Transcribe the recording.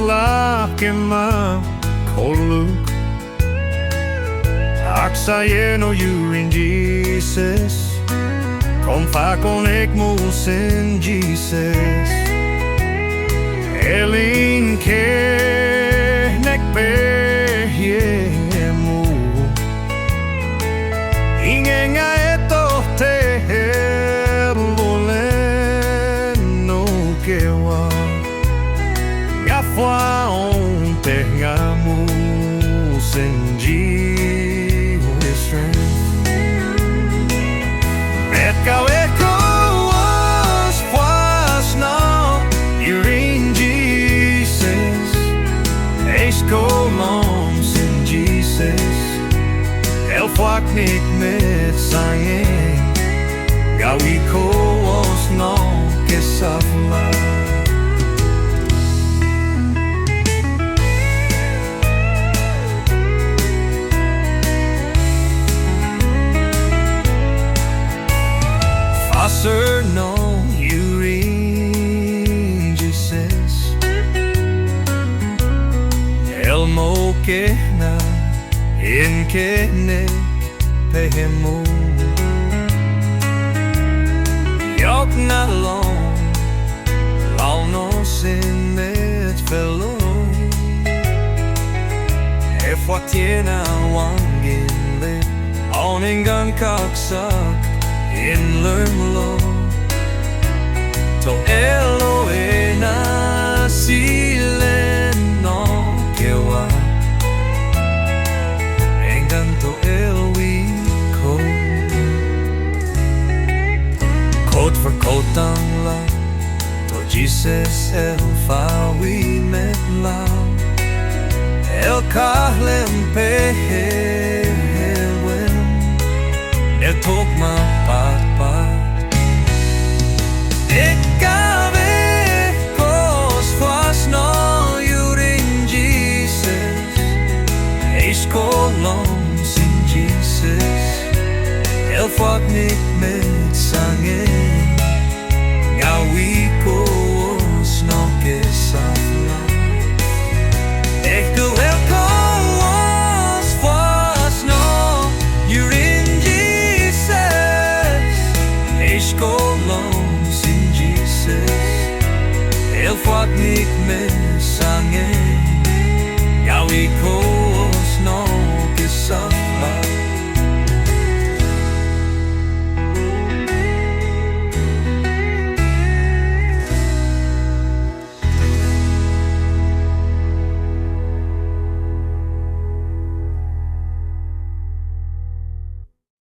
lafkema koluk Aksayeno Yurin Jesus Kom fakon ek musen Jesus Elin ke nek behjemu Ingenga eto te herboleno kewa Ngafwa on pergamus en Yurin Et kau eko was was now Yurin Jesus Eis kolons in Jesus El fuck niet met zanging Gau iko was no que safla Fasr no Yurin Jesus El mo que na in que ne pehemu Yok na long no sin met fellow E tiena wangin le Oningan kaksak in lermlo To elo e na silen no kewa Enganto elwi ko Coat for coat ang la To Jesus el fawi met la El kahlem pehelwen El tok ma pat Ikabe kos fas no Yurin Jesus Eis kolons in Jesus El fuck niet met sangen Gau iko os no que safla Echt doe el kos fas no Yurin Jesus Eis kolons in Jesus El fuck niet met